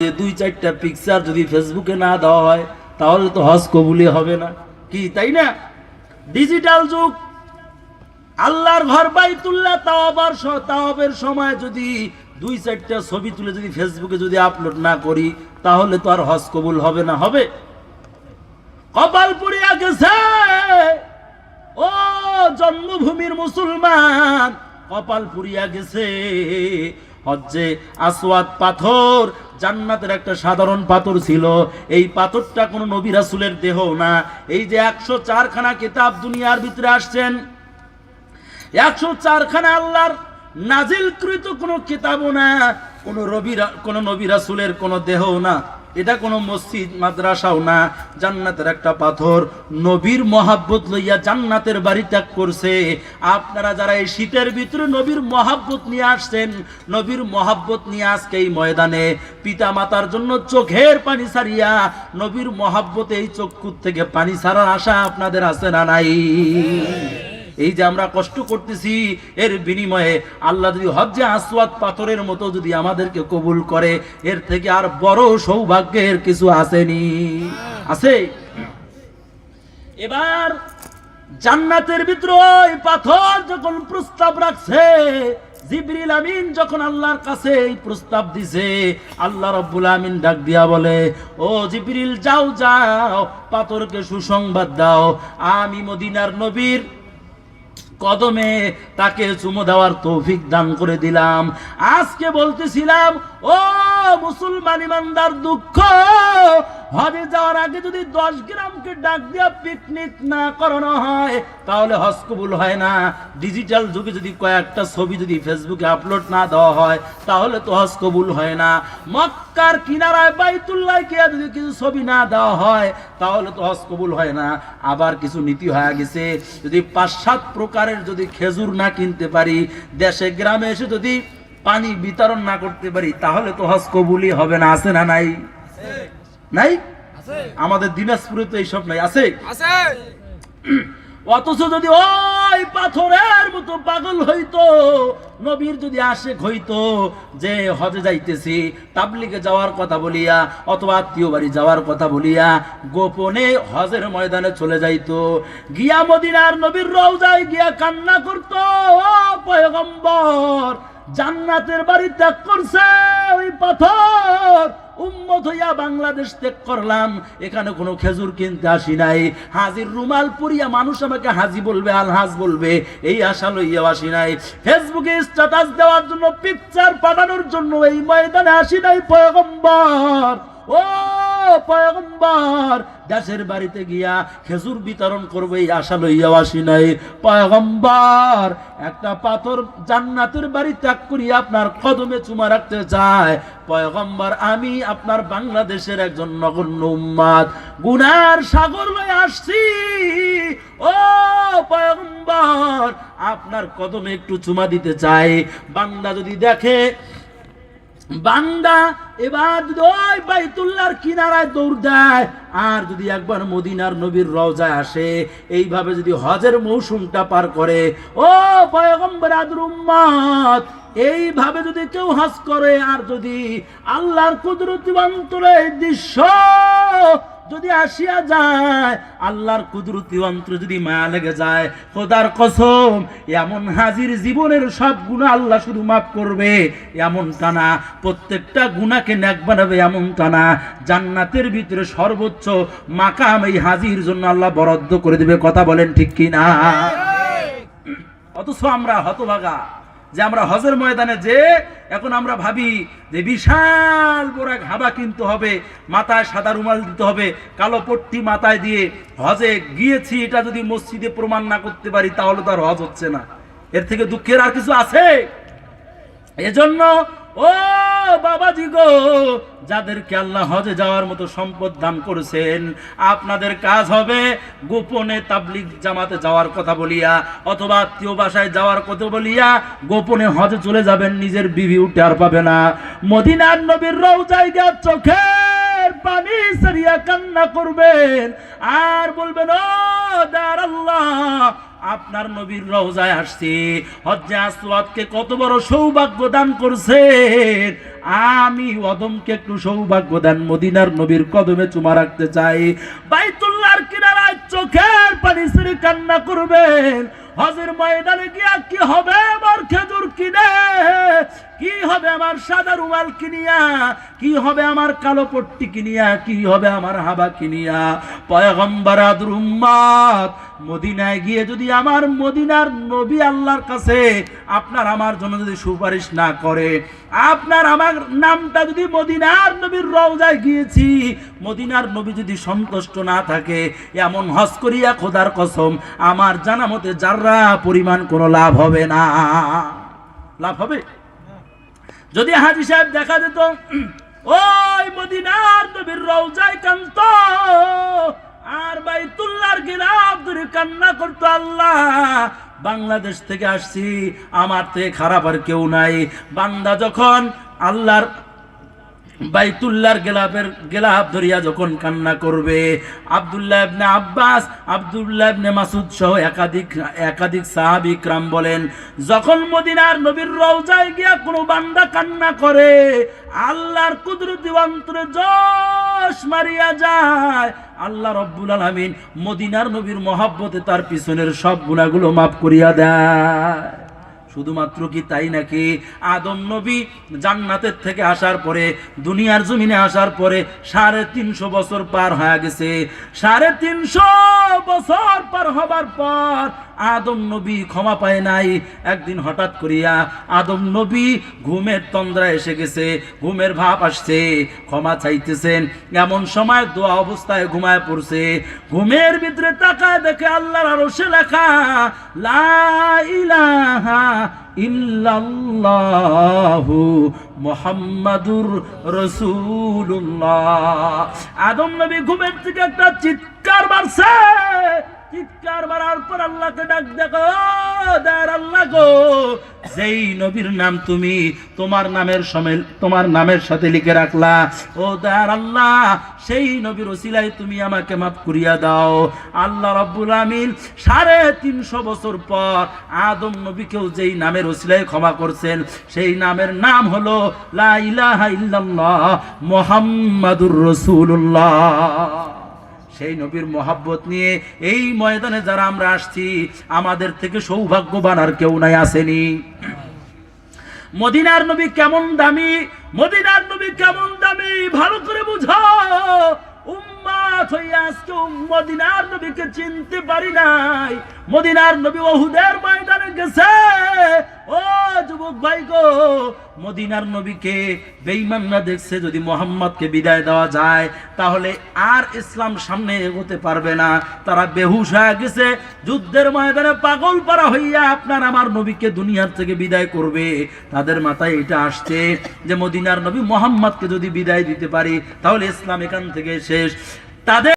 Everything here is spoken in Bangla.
দুই চারটা পিকচার যদি ফেসবুকে না দেওয়া হয় তাহলে তো হজ কবুলি হবে না, কি তাই না? ডিজিটাল যুগ, আল্লাহর ঘর বাইতুল্লাহ তাওয়াবের সময় যদি দুই চারটা ছবি তুলে যদি ফেসবুকে যদি আপলোড না করি তাহলে তো আর হজ কবুল হবে না। হবে? কপাল পুড়িয়া গেছে ও জন্মভূমির মুসলমান, কপাল পুড়িয়া গেছে। হজ্জে আসওয়াদ পাথর জান্নাতের একটা সাধারণ পাথর ছিল, এই পাথরটা কোনো নবী রাসূলের দেহ না। এই যে 104 খানা কিতাব দুনিয়ার ভিতরে আসছেন, 104 খানা আল্লাহর নাজিলকৃত কোনো কিতাবও না, কোনো নবী রাসূলের কোনো দেহও না, এটা কোনো মসজিদ মাদ্রাসাও না। জান্নাতের একটা পাথর নবীর মহাব্বত লইয়া জান্নাতের বাড়ি ত্যাগ করছে। আপনারা যারা এই শীতের ভিতরে নবীর মহাব্বত নিয়ে আসছেন, নবীর মহাব্বত নিয়ে আজকে এই ময়দানে পিতা মাতার জন্য চোখের পানি ছাড়িয়া নবীর মহাব্বতে এই চক্ষু থেকে পানি ছাড়ার আশা আপনাদের আছে না নাই? এই যে আমরা কষ্ট করতেছি, এর বিনিময়ে আল্লাহ যদি হজ্জে আসওয়াদ পাথরের মতো যদি আমাদেরকে কবুল করে, এর থেকে আর বড় সৌভাগ্যের কিছু আসেনি? আছে? এবার জান্নাতের ভিতরে ওই পাথর যখন প্রস্তাব রাখছে, জিবরিল আমিন যখন আল্লাহর কাছে এই প্রস্তাব দিছে, আল্লাহ রাব্বুল আমিন ডাক দিয়া বলে, ও জিবরিল যাও যাও, পাথরকে সুসংবাদ দাও, আমি মদিনার নবীর কদমে তাকে চুমো দেওয়ার তৌফিক দান করে দিলাম। আজকে বলতেছিলাম ও মুসলমান ইমানদার, দুঃখ হজে যাওয়ার আগে যদি 10 গ্রামকে ডাক দিয়া পিকনিক না করানো হয় তাহলে হজ কবুল হয় না। ডিজিটাল যুগে যদি কয়েকটা ছবি যদি ফেসবুকে আপলোড না দেওয়া হয় তাহলে তো হজ কবুল হয় না। মক্কার কিনারায় বাইতুল্লাহ কে যদি কিছু ছবি না দেওয়া হয় তাহলে তো হজ কবুল হয় না। আবার কিছু নীতি হয়ে গেছে, যদি 5-7 প্রকারের যদি খেজুর না কিনতে পারি, দেশে গ্রামে এসে যদি পানি বিতরণ না করতে পারি তাহলে তো হজ কবুলই হবে না। আছে না নাই? নাই? আমাদের দিনাজপুরে তো এইসব নাই। আছে? অথচ যদি ওই পাথরের মতো পাগল হইতো, নবীর যদি আশেক হইতো যে হজে যাইতেছি তাবলিগে যাওয়ার কথা বলিয়া অথবা আত্মীয় বাড়ি যাওয়ার কথা বলিয়া গোপনে হজের ময়দানে চলে যাইতো, গিয়া মদিনার নবীর রওজায় গিয়া কান্না করতো, ও পয়গম্বর জান্নাতের বাড়ি ত্যাগ করছে ওই পাথর, উম্মত হইয়া বাংলাদেশ ত্যাগ করলাম, এখানে কোনো খেজুর কিনতে আসি নাই, হাজির রুমাল পরিয়া মানুষ আমাকে হাজি বলবে, আলহাজ বলবে, এই আশা লইয়া আসি নাই, ফেসবুকে স্ট্যাটাস দেওয়ার জন্য, পিকচার পাঠানোর জন্য এই ময়দানে আসি নাই পয়গম্বর। ও পয়গম্বর, দেশের বাড়িতে গিয়া খেজুর বিতরণ করবে এই আশা লইয়া আসি নাই পয়গম্বর। একটা পাথর জান্নাতের বাড়ি ত্যাগ করিয়া আপনার কদমে চুমা রাখতে চায় পয়গম্বর। আমি আপনার বাংলাদেশের একজন নগণ্য উম্মাত, গুনার সাগর লয়ে আসছি, ও পয়গম্বর আপনার কদমে একটু চুমা দিতে চাই। বান্দা যদি দেখে, বান্দা এবার যদি ওই বাইতুল্লাহর কিনারায় দৌড় দেয় আর যদি একবার মদিনার নবীর রওজায় আসে, এইভাবে যদি হজের মৌসুমটা পার করে, ও পয়গম্বর আদর উম্মত, এইভাবে যদি কেউ হজ করে আর যদি আল্লাহর কুদরতি অন্তরে দৃশ্য যদি আসিয়া যায়, আল্লাহর কুদরতি অন্তরে যদি মায়া লেগে যায়, খোদার কসম এমন হাজির জীবনের সব গুনাহ আল্লাহ শুধু মাফ করবে এমনটা না, প্রত্যেকটা গুনাহকে নেক বানাবে এমনটা না, জান্নাতের ভিতরে সর্বোচ্চ মাকাম এই হাজির জন্য আল্লাহ বরাদ্দ করে দিবে। কথা বলেন ঠিক কি না? অথচ আমরা হতভাগা যে আমরা হজের ময়দানে যে এখন আমরা ভাবি যে বিশাল বড় এক হাবা কিনতে হবে, মাথায় সাদা রুমাল দিতে হবে, কালো পট্টি মাথায় দিয়ে হজে গিয়েছি এটা যদি মসজিদে প্রমাণ না করতে পারি তাহলে তো আর হজ হচ্ছে না। এর থেকে দুঃখের আর কিছু আছে? এজন্য ও বাবাজি গো, যাদেরকে আল্লাহ হজে যাওয়ার মতো সম্পদ দান করেছেন, আপনাদের কাজ হবে গোপনে তাবলিগ জামাতে যাওয়ার কথা বলিয়া অথবা আত্মীয় বাসায় যাওয়ার কথা বলিয়া গোপনে হজে চলে যাবেন, নিজের বিবি উঠে আর পাবে না। মদিনার নবীর রওজায় গিয়ে চোখের পানি ছাড়িয়া কান্না করবেন আর বলবেন, ও দার আল্লাহ আপনার নবীর রওজায় আসছি। হজ্জে আসওয়াদকে কত বড় সৌভাগ্য দান করছেন, আমি অদমকে একটু সৌভাগ্য দান মদিনার নবীর কদমে চুমা রাখতে চাই। বাইতুল্লাহর কিনারায় চোখের পানি ছেড়ে কান্না করবেন। হজের ময়দানে গিয়া কি হবে আমার খেজুর কিনে, কি হবে আমার সাদা রুমাল কিনিয়া, কি হবে আমার কালো পট্টি কিনিয়া, কি হবে আমার হাবা কিনিয়া। পয়গম্বর আদর উম্মত মদিনায় গিয়ে যদি আমার মদিনার নবী আল্লাহর কাছে আপনার আমার জন্য যদি সুপারিশ না করে, আপনার আমার নামটা যদি মদিনার নবীর রওজায় গিয়েছি মদিনার নবী যদি সন্তুষ্ট না থাকে, এমন হজ করিয়া খোদার কসম আমার জানা মতে যাররা পরিমাণ কোনো লাভ হবে না। লাভ হবে? যদি হাজী সাহেব দেখা যেত ওই মদিনার নবীর রওজায় কান্ত আর বাইতুল্লাহর গিলাফ ধরে কান্না করতো, আল্লাহ বাংলাদেশ থেকে আসছি, আমার থেকে খারাপ আর কেউ নাই। বান্দা যখন আল্লাহর বাইতুল্লাহর গেলাফ ধরিয়া যখন কান্না করবে, আব্দুল্লাহ ইবনে আব্বাস, আব্দুল্লাহ ইবনে মাসুদ সহ একাধিক সাহাবী ইকরাম বলেন, যখন মদিনার নবীর রওজায় গিয়া কোনো বান্দা কান্না করে আল্লাহর কুদরতি অন্তরে জোশ মারিয়া যায়, আল্লাহ রব্বুল আলামিন মদিনার নবীর মহব্বতে তার পিছনের সব গুনাহগুলো মাফ করিয়া দেয়। শুধুমাত্র কি তাই নাকি, আদম নবী জান্নাতের থেকে আসার পরে দুনিয়ার জমিনে আসার পরে 350 বছর পার হয়ে গেছে। 350 বছর পার হবার পর আদম নবী ক্ষমা পায় নাই। একদিন হঠাৎ করিয়া আদম নবী ঘুমের তন্দ্রা এসে গেছে, ঘুমের ভাব আসছে, ক্ষমা চাইতেছেন। এমন সময় দোয়া অবস্থায় ঘুমায় পড়ছে, ঘুমের ভিতরে তাকায় দেখে আল্লাহর আরশে লেখা লা ইলাহা ইল্লাল্লাহু মুহাম্মাদুর রাসূলুল্লাহ। আদম নবী ঘুমের থেকে একটা চিৎকার মারছে, চিৎকার মারার পর আল্লাহকে ডাক দেখো, দয়ার আল্লাহ গো, যেই নবীর নাম তুমি তোমার নামের সাথে লিখে রাখলা, ও দয়ার আল্লাহ সেই নবীর ওসিলায় তুমি আমাকে মাফ করিয়া দাও। আল্লাহ রাব্বুল আমিন 350 বছর পর আদম নবীকেও যেই নামের ওসিলায় ক্ষমা করছেন, সেই নামের নাম হলো লা ইলাহা ইল্লাল্লাহ মুহাম্মাদুর রাসূলুল্লাহ। সেই নবীর মহব্বত নিয়ে এই ময়দানে যারা আমরা আসছি, আমাদের থেকে সৌভাগ্যবান আর কেউ নাই, আসেনি। মদিনার নবী কেমন দামি, মদিনার নবী কেমন দামি ভালো করে বুঝো। উম্মত হইয়া আজকে মদিনার নবীকে চিনতে পারি নাই। মদিনার নবী উহুদের ময়দানে গেছে। ও যুবক ভাই গো, মদিনার নবীকে বেঈমানরা দেখছে যদি মুহাম্মদকে বিদায় দেওয়া যায় তাহলে আর ইসলাম সামনে এগোতে পারবে না। তারা বেহুশ হয়ে গেছে, যুদ্ধের ময়দানে পাগল পারা হইয়া আপনার আমার নবীকে দুনিয়ার থেকে বিদায় করবে। তাদের মাথায় এটা আসছে যে মদিনার নবী মুহাম্মদকে যদি বিদায় দিতে পারি তাহলে ইসলাম এখান থেকে শেষ। তাদের